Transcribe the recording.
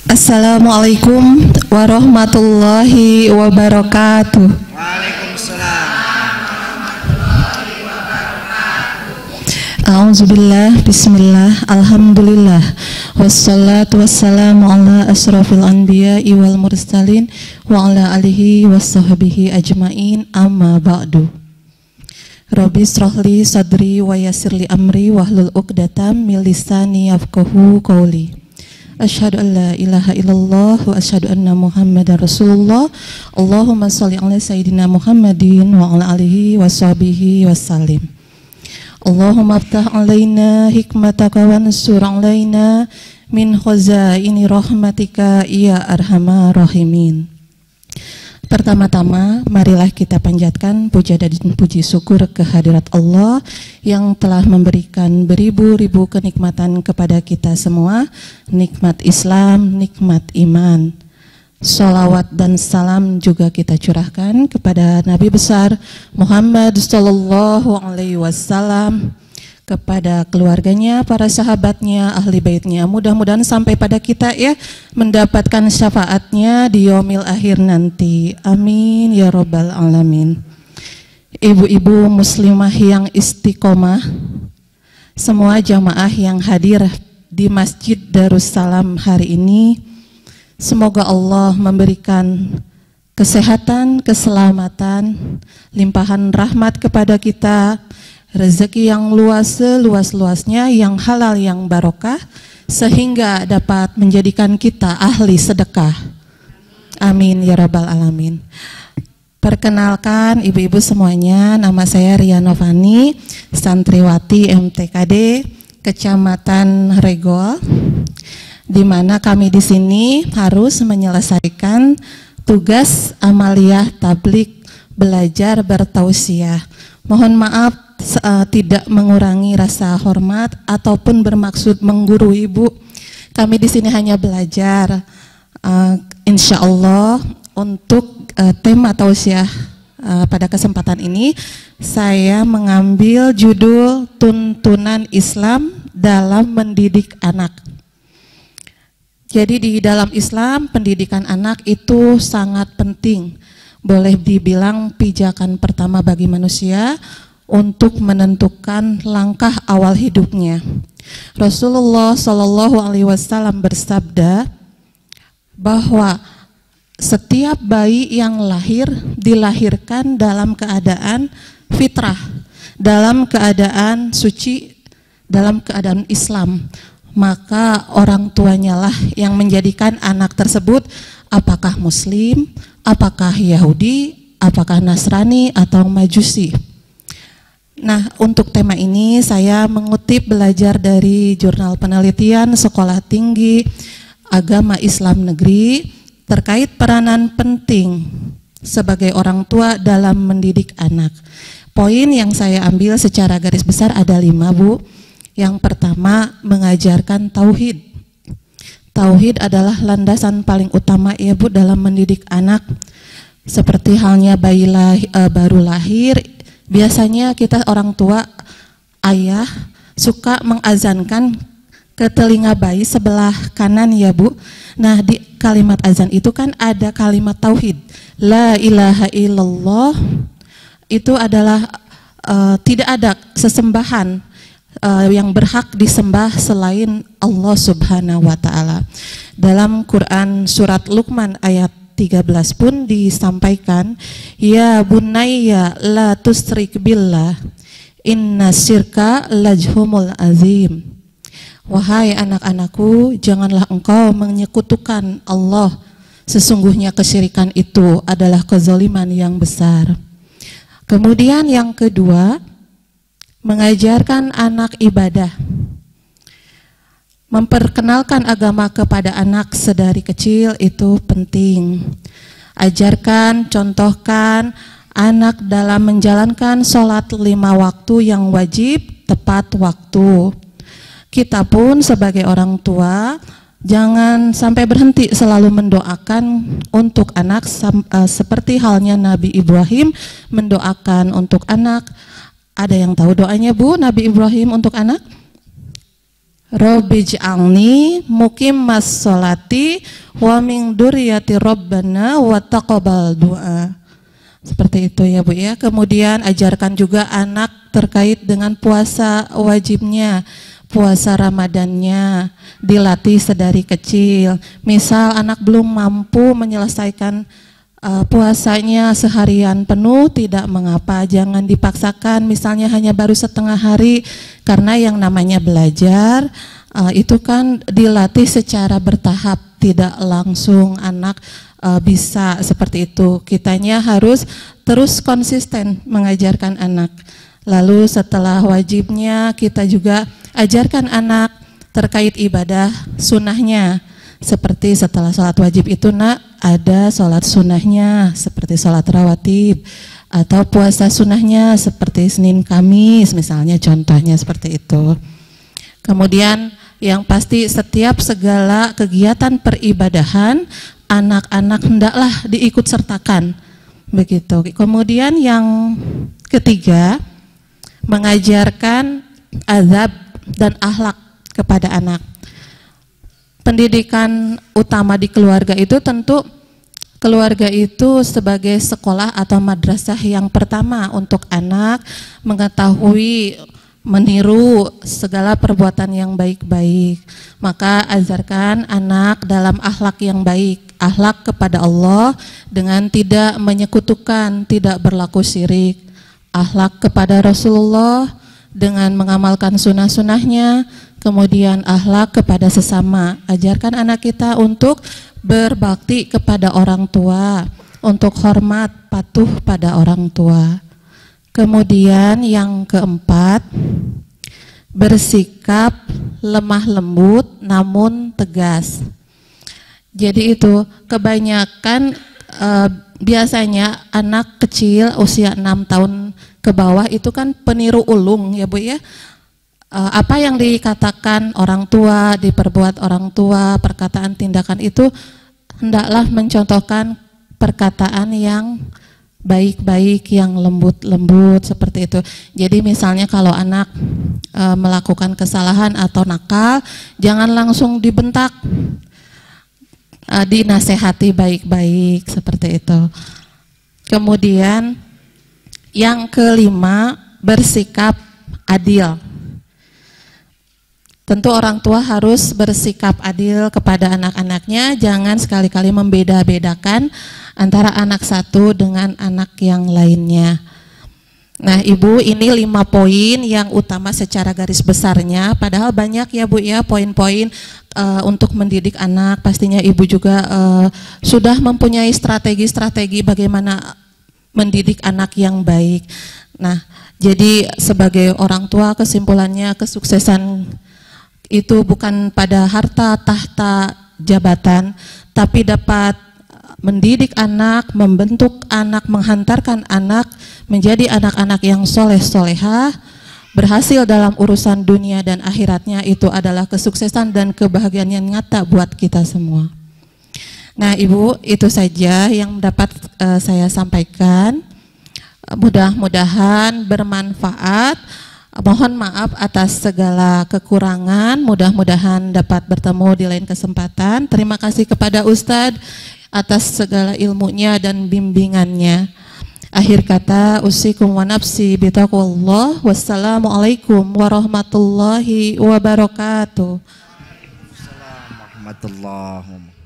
Assalamualaikum warahmatullahi wabarakatuh. Waalaikumsalam. A'udzubillah, bismillah, alhamdulillah, wassalatu wassalamu ala asrafil anbiya'i wal mursalin wa ala alihi wassahabihi ajmain, amma ba'du. Rabbi shrahli sadri wa yassirli amri wahlul uqdatam min lisani yafqahu qawli. Asyhadu an la ilaha illallah wa asyhadu anna Muhammadar Rasulullah. Allahumma shalli ala sayyidina Muhammadin wa ala alihi washabihi wasallim. Allahumma aftah alaina hikmataka wa ansur alaina min khazaini rahmatika ya arhamar rahimin. Pertama-tama, marilah kita panjatkan puja dan puji syukur kehadirat Allah yang telah memberikan beribu-ribu kenikmatan kepada kita semua, nikmat Islam, nikmat iman. Sholawat dan salam juga kita curahkan kepada Nabi besar Muhammad sallallahu alaihi wasallam, kepada keluarganya, para sahabatnya, ahli baitnya. Mudah-mudahan sampai pada kita ya, mendapatkan syafaatnya di yaumil akhir nanti. Amin ya robbal alamin. Ibu-ibu muslimah yang istiqomah, semua jamaah yang hadir di Masjid Darussalam hari ini, semoga Allah memberikan kesehatan, keselamatan, limpahan rahmat kepada kita, rezeki yang luas seluas-luasnya, yang halal, yang barokah, sehingga dapat menjadikan kita ahli sedekah. Amin ya rabbal alamin. Perkenalkan ibu-ibu semuanya, nama saya Ria Novani, santriwati MTKD Kecamatan Regol, di mana kami di sini harus menyelesaikan tugas amaliyah tablik belajar bertausiah. Mohon maaf tidak mengurangi rasa hormat ataupun bermaksud mengguru ibu. Kami di sini hanya belajar. Insya Allah untuk tema tausiah pada kesempatan ini saya mengambil judul Tuntunan Islam dalam Mendidik Anak. Jadi di dalam Islam pendidikan anak itu sangat penting. Boleh dibilang pijakan pertama bagi manusia untuk menentukan langkah awal hidupnya. Rasulullah Shallallahu Alaihi Wasallam bersabda bahwa setiap bayi yang lahir dilahirkan dalam keadaan fitrah, dalam keadaan suci, dalam keadaan Islam. Maka orang tuanya lah yang menjadikan anak tersebut apakah Muslim, apakah Yahudi, apakah Nasrani atau Majusi. Nah, untuk tema ini saya mengutip belajar dari jurnal penelitian Sekolah Tinggi Agama Islam Negeri terkait peranan penting sebagai orang tua dalam mendidik anak. Poin yang saya ambil secara garis besar ada 5, Bu. Yang pertama, mengajarkan tauhid. Tauhid adalah landasan paling utama ya Bu dalam mendidik anak. Seperti halnya bayi baru lahir, biasanya kita orang tua, ayah suka mengazankan ke telinga bayi sebelah kanan ya Bu. Nah, di kalimat azan itu kan ada kalimat tauhid. La ilaha illallah, itu adalah tidak ada sesembahan yang berhak disembah selain Allah Subhanahu wa Ta'ala. Dalam Quran surat Luqman ayat 13 pun disampaikan, ya bunayya la tusrik billah inna syirka lajhumul azim. Wahai anak-anakku, janganlah engkau menyekutukan Allah, sesungguhnya kesyirikan itu adalah kezaliman yang besar. Kemudian yang kedua, mengajarkan anak ibadah. Memperkenalkan agama kepada anak sedari kecil itu penting. Ajarkan, contohkan anak dalam menjalankan sholat 5 waktu yang wajib tepat waktu. Kita pun sebagai orang tua jangan sampai berhenti selalu mendoakan untuk anak, seperti halnya Nabi Ibrahim mendoakan untuk anak. Ada yang tahu doanya Bu, Nabi Ibrahim untuk anak? Robbij'alni muqimas sholati wa min dzurriyyati rabbana wa taqabbal du'a. Seperti itu ya Bu ya. Kemudian ajarkan juga anak terkait dengan puasa wajibnya, puasa Ramadannya, dilatih sedari kecil. Misal anak belum mampu menyelesaikan puasanya seharian penuh, tidak mengapa, jangan dipaksakan, misalnya hanya baru setengah hari, karena yang namanya belajar itu kan dilatih secara bertahap, tidak langsung anak bisa seperti itu. Kitanya harus terus konsisten mengajarkan anak. Lalu setelah wajibnya kita juga ajarkan anak terkait ibadah sunnahnya. Seperti setelah sholat wajib itu nak, ada sholat sunnahnya seperti sholat rawatib, atau puasa sunnahnya seperti Senin Kamis misalnya, contohnya seperti itu. Kemudian yang pasti setiap segala kegiatan peribadahan anak-anak hendaklah diikut sertakan begitu. Kemudian yang ketiga, mengajarkan azab dan akhlak kepada anak. Pendidikan utama di keluarga itu tentu keluarga itu sebagai sekolah atau madrasah yang pertama untuk anak mengetahui, meniru segala perbuatan yang baik-baik. Maka ajarkan anak dalam akhlak yang baik, akhlak kepada Allah dengan tidak menyekutukan, tidak berlaku syirik, akhlak kepada Rasulullah dengan mengamalkan sunnah-sunnahnya, kemudian akhlak kepada sesama. Ajarkan anak kita untuk berbakti kepada orang tua, untuk hormat, patuh pada orang tua. Kemudian yang keempat, bersikap lemah lembut namun tegas. Jadi itu kebanyakan biasanya anak kecil usia 6 tahun ke bawah itu kan peniru ulung ya Bu ya. Apa yang dikatakan orang tua, diperbuat orang tua, perkataan tindakan itu hendaklah mencontohkan perkataan yang baik-baik, yang lembut-lembut seperti itu. Jadi misalnya kalau anak melakukan kesalahan atau nakal, jangan langsung dibentak, dinasehati baik-baik seperti itu. Kemudian yang kelima, bersikap adil. Tentu orang tua harus bersikap adil kepada anak-anaknya, jangan sekali-kali membeda-bedakan antara anak satu dengan anak yang lainnya. Nah Ibu, ini 5 poin yang utama secara garis besarnya, padahal banyak ya Bu ya poin-poin untuk mendidik anak. Pastinya Ibu juga sudah mempunyai strategi-strategi bagaimana mendidik anak yang baik. Nah jadi sebagai orang tua kesimpulannya, kesuksesan itu bukan pada harta, tahta, jabatan, tapi dapat mendidik anak, membentuk anak, menghantarkan anak menjadi anak-anak yang soleh-solehah, berhasil dalam urusan dunia dan akhiratnya. Itu adalah kesuksesan dan kebahagiaan yang nyata buat kita semua. Nah Ibu, itu saja yang dapat saya sampaikan. Mudah-mudahan bermanfaat. Mohon maaf atas segala kekurangan, mudah-mudahan dapat bertemu di lain kesempatan. Terima kasih kepada Ustadz atas segala ilmunya dan bimbingannya. Akhir kata, usikum wa nafsi bitaqwallah. Wassalamualaikum warahmatullahi wabarakatuh. Assalamualaikum warahmatullahi wabarakatuh.